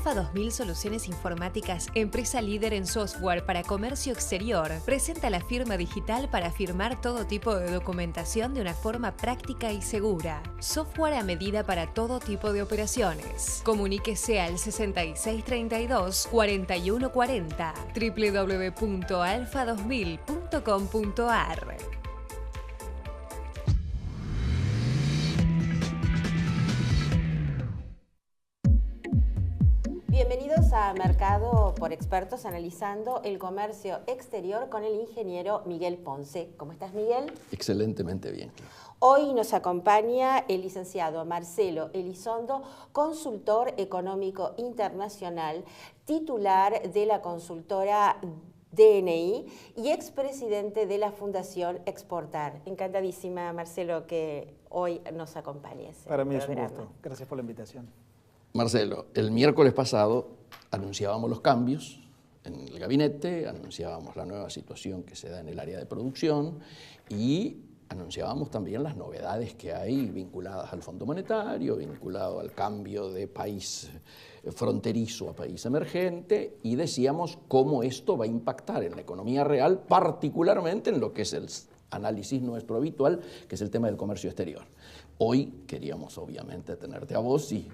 Alfa 2000 Soluciones Informáticas, empresa líder en software para comercio exterior, presenta la firma digital para firmar todo tipo de documentación de una forma práctica y segura. Software a medida para todo tipo de operaciones. Comuníquese al 6632-4140 www.alfa2000.com.ar. Bienvenidos a Mercado por Expertos, analizando el comercio exterior con el ingeniero Miguel Ponce. ¿Cómo estás, Miguel? Excelentemente bien. Hoy nos acompaña el licenciado Marcelo Elizondo, consultor económico internacional, titular de la consultora DNI y expresidente de la Fundación Exportar. Encantadísima, Marcelo, que hoy nos acompañes. Para mí es un gusto. Gracias por la invitación. Marcelo, el miércoles pasado anunciábamos los cambios en el gabinete, anunciábamos la nueva situación que se da en el área de producción y anunciábamos también las novedades que hay vinculadas al Fondo Monetario, vinculado al cambio de país fronterizo a país emergente, y decíamos cómo esto va a impactar en la economía real, particularmente en lo que es el análisis nuestro habitual, que es el tema del comercio exterior. Hoy queríamos obviamente tenerte a vos y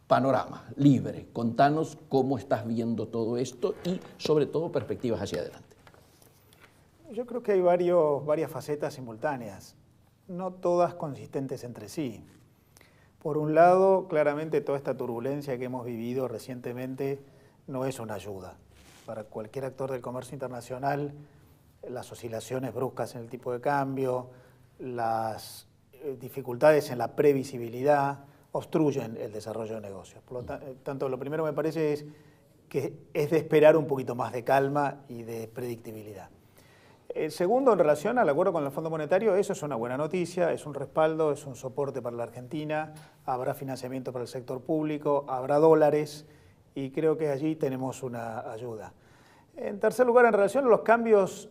panorama libre. Contanos cómo estás viendo todo esto y sobre todo perspectivas hacia adelante. Yo creo que hay varias facetas simultáneas, no todas consistentes entre sí. Por un lado, claramente toda esta turbulencia que hemos vivido recientemente no es una ayuda. Para cualquier actor del comercio internacional, las oscilaciones bruscas en el tipo de cambio, las dificultades en la previsibilidad, obstruyen el desarrollo de negocios. Por lo tanto, lo primero me parece es que es de esperar un poquito más de calma y de predictibilidad. Segundo, en relación al acuerdo con el Fondo Monetario, eso es una buena noticia, es un respaldo, es un soporte para la Argentina, habrá financiamiento para el sector público, habrá dólares y creo que allí tenemos una ayuda. En tercer lugar, en relación a los cambios,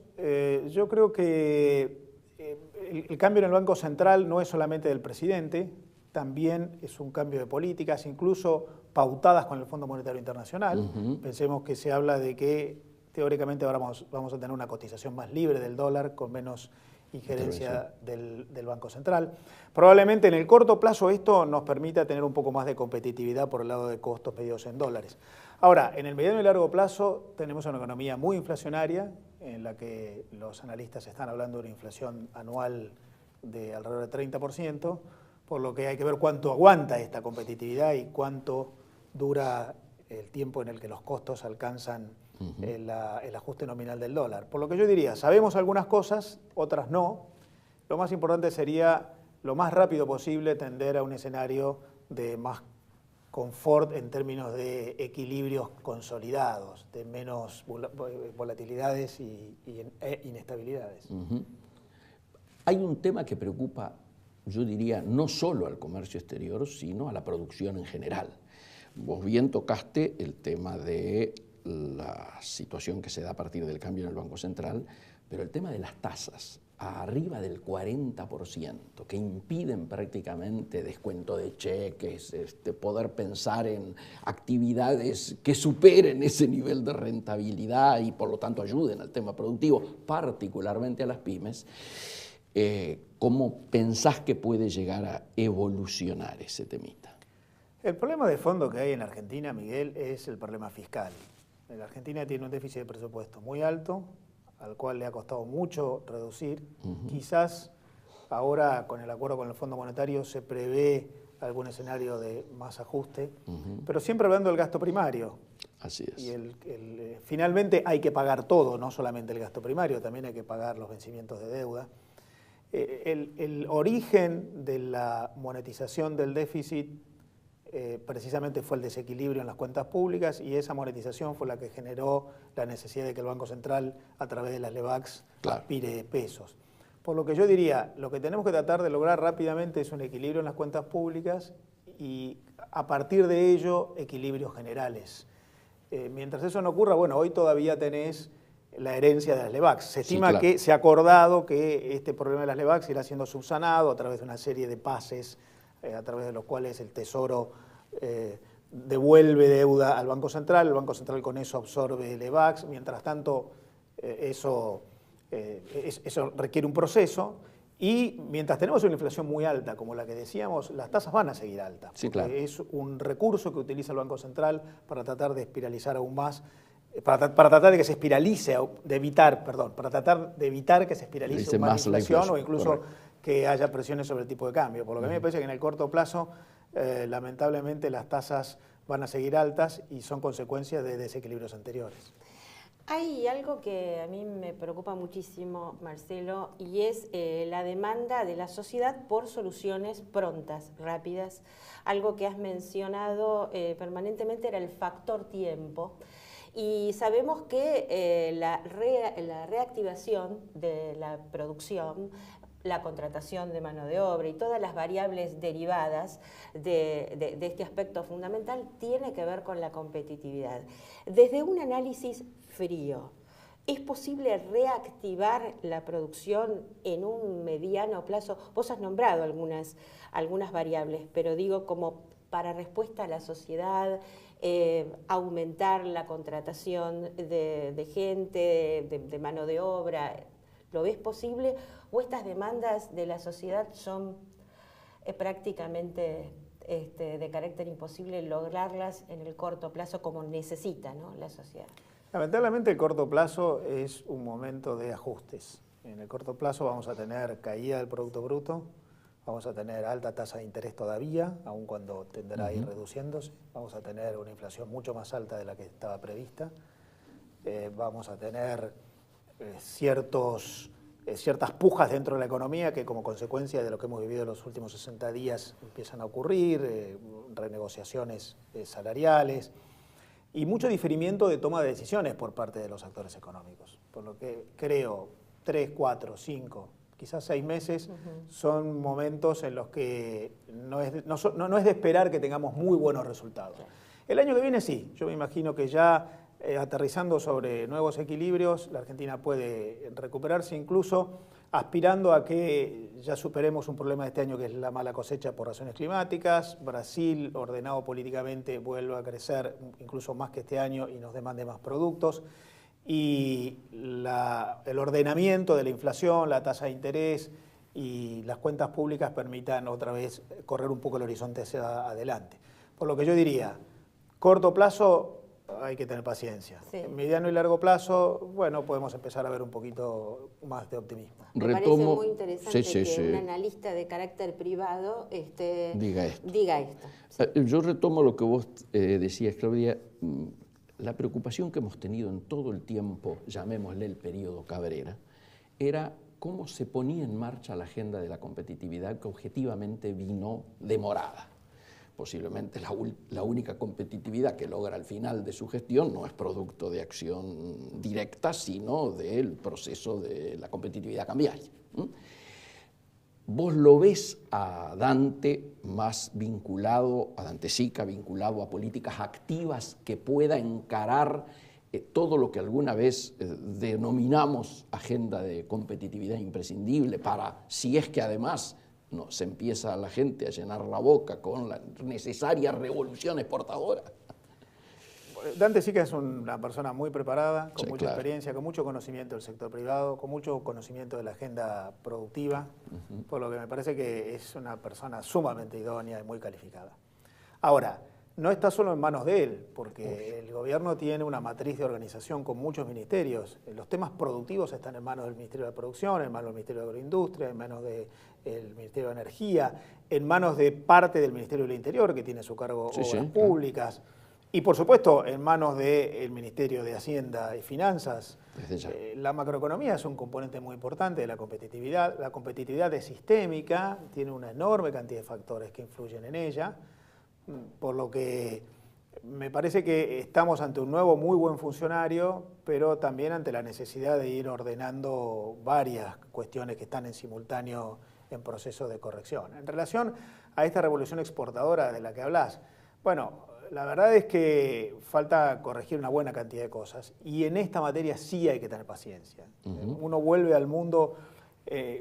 yo creo que el cambio en el Banco Central no es solamente del presidente, también es un cambio de políticas, incluso pautadas con el Fondo Monetario Internacional. Pensemos que se habla de que teóricamente ahora vamos a tener una cotización más libre del dólar, con menos injerencia del Banco Central. Probablemente en el corto plazo esto nos permita tener un poco más de competitividad por el lado de costos medidos en dólares. Ahora, en el mediano y largo plazo tenemos una economía muy inflacionaria, en la que los analistas están hablando de una inflación anual de alrededor del 30%, por lo que hay que ver cuánto aguanta esta competitividad y cuánto dura el tiempo en el que los costos alcanzan el ajuste nominal del dólar. Por lo que yo diría, sabemos algunas cosas, otras no. Lo más importante sería, lo más rápido posible, tender a un escenario de más confort en términos de equilibrios consolidados, de menos volatilidades e inestabilidades. Hay un tema que preocupa, yo diría, no solo al comercio exterior, sino a la producción en general. Vos bien tocaste el tema de la situación que se da a partir del cambio en el Banco Central, pero el tema de las tasas, arriba del 40%, que impiden prácticamente descuento de cheques, poder pensar en actividades que superen ese nivel de rentabilidad y por lo tanto ayuden al tema productivo, particularmente a las pymes. ¿Cómo pensás que puede llegar a evolucionar ese temita? El problema de fondo que hay en Argentina, Miguel, es el problema fiscal. La Argentina tiene un déficit de presupuesto muy alto, al cual le ha costado mucho reducir. Quizás ahora con el acuerdo con el Fondo Monetario se prevé algún escenario de más ajuste, pero siempre hablando del gasto primario. Así es. Y finalmente hay que pagar todo, no solamente el gasto primario, también hay que pagar los vencimientos de deuda. El origen de la monetización del déficit precisamente fue el desequilibrio en las cuentas públicas, y esa monetización fue la que generó la necesidad de que el Banco Central, a través de las LEBACs, aspire pesos. Por lo que yo diría, lo que tenemos que tratar de lograr rápidamente es un equilibrio en las cuentas públicas y a partir de ello equilibrios generales. Mientras eso no ocurra, bueno, hoy todavía tenés la herencia de las LEBACs. Se estima que se ha acordado que este problema de las LEBACs irá siendo subsanado a través de una serie de pases, a través de los cuales el Tesoro devuelve deuda al Banco Central, el Banco Central con eso absorbe el EVAX, mientras tanto eso requiere un proceso. Y mientras tenemos una inflación muy alta, como la que decíamos, las tasas van a seguir altas. Sí, claro. Es un recurso que utiliza el Banco Central para tratar de espiralizar aún más, para tratar de que se espiralice, para tratar de evitar que se espiralice aún más la inflación o incluso correcto, que haya presiones sobre el tipo de cambio. Por lo que a mí me parece que en el corto plazo, lamentablemente, las tasas van a seguir altas y son consecuencia de desequilibrios anteriores. Hay algo que a mí me preocupa muchísimo, Marcelo, y es la demanda de la sociedad por soluciones prontas, rápidas. Algo que has mencionado permanentemente era el factor tiempo. Y sabemos que la reactivación de la producción, la contratación de mano de obra y todas las variables derivadas de este aspecto fundamental tiene que ver con la competitividad. Desde un análisis frío, ¿es posible reactivar la producción en un mediano plazo? Vos has nombrado algunas variables, pero digo como para respuesta a la sociedad, aumentar la contratación de gente, de mano de obra. ¿Lo ves posible? ¿O estas demandas de la sociedad son prácticamente de carácter imposible lograrlas en el corto plazo como necesita, ¿no?, la sociedad? Lamentablemente el corto plazo es un momento de ajustes. En el corto plazo vamos a tener caída del Producto Bruto, vamos a tener alta tasa de interés todavía, aun cuando tenderá a ir reduciéndose, vamos a tener una inflación mucho más alta de la que estaba prevista, vamos a tener ciertas pujas dentro de la economía que como consecuencia de lo que hemos vivido en los últimos 60 días empiezan a ocurrir, renegociaciones salariales y mucho diferimiento de toma de decisiones por parte de los actores económicos. Por lo que creo 3, 4, 5, quizás 6 meses son momentos en los que no es de esperar que tengamos muy buenos resultados. El año que viene sí, yo me imagino que ya aterrizando sobre nuevos equilibrios, la Argentina puede recuperarse, incluso aspirando a que ya superemos un problema de este año que es la mala cosecha por razones climáticas. Brasil, ordenado políticamente, vuelve a crecer incluso más que este año y nos demande más productos. Y el ordenamiento de la inflación, la tasa de interés y las cuentas públicas permitan otra vez correr un poco el horizonte hacia adelante. Por lo que yo diría, corto plazo hay que tener paciencia. Sí. En mediano y largo plazo, bueno, podemos empezar a ver un poquito más de optimismo. Me parece muy interesante que un analista de carácter privado diga esto. Sí. Yo retomo lo que vos decías, Claudia. La preocupación que hemos tenido en todo el tiempo, llamémosle el periodo Cabrera, era cómo se ponía en marcha la agenda de la competitividad que objetivamente vino demorada. Posiblemente la única competitividad que logra al final de su gestión no es producto de acción directa, sino del proceso de la competitividad cambiaria. ¿Vos lo ves a Dante más vinculado, a Dante Sica, vinculado a políticas activas que pueda encarar todo lo que alguna vez denominamos agenda de competitividad imprescindible para, si es que además se empieza la gente a llenar la boca con la necesaria revolución exportadora? Dante Sica es una persona muy preparada, con mucha experiencia, con mucho conocimiento del sector privado, con mucho conocimiento de la agenda productiva, por lo que me parece que es una persona sumamente idónea y muy calificada. Ahora, no está solo en manos de él, porque el gobierno tiene una matriz de organización con muchos ministerios. Los temas productivos están en manos del Ministerio de Producción, en manos del Ministerio de Agroindustria, en manos del Ministerio de Energía, en manos de parte del Ministerio del Interior, que tiene a su cargo obras públicas. Y por supuesto, en manos del Ministerio de Hacienda y Finanzas. La macroeconomía es un componente muy importante de la competitividad. La competitividad es sistémica, tiene una enorme cantidad de factores que influyen en ella, por lo que me parece que estamos ante un nuevo muy buen funcionario, pero también ante la necesidad de ir ordenando varias cuestiones que están en simultáneo en proceso de corrección. En relación a esta revolución exportadora de la que hablas, bueno, la verdad es que falta corregir una buena cantidad de cosas y en esta materia sí hay que tener paciencia. Uno vuelve al mundo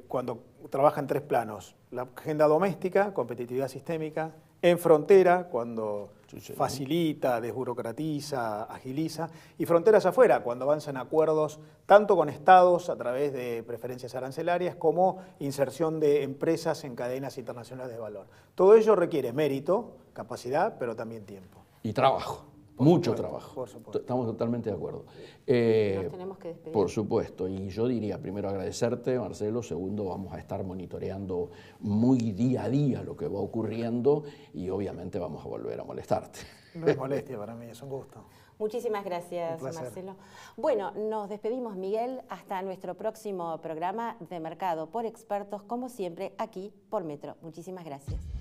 cuando trabaja en 3 planos: la agenda doméstica, competitividad sistémica; En frontera, cuando facilita, desburocratiza, agiliza, y fronteras afuera, cuando avanzan acuerdos tanto con estados a través de preferencias arancelarias como inserción de empresas en cadenas internacionales de valor. Todo ello requiere mérito, capacidad, pero también tiempo. Y trabajo. Mucho trabajo. Por supuesto. Estamos totalmente de acuerdo. Nos tenemos que despedir. Por supuesto. Y yo diría, primero, agradecerte, Marcelo. Segundo, vamos a estar monitoreando muy día a día lo que va ocurriendo y obviamente vamos a volver a molestarte. No es molestia para mí, es un gusto. Muchísimas gracias, Marcelo. Bueno, nos despedimos, Miguel, hasta nuestro próximo programa de Mercado por Expertos, como siempre, aquí por Metro. Muchísimas gracias.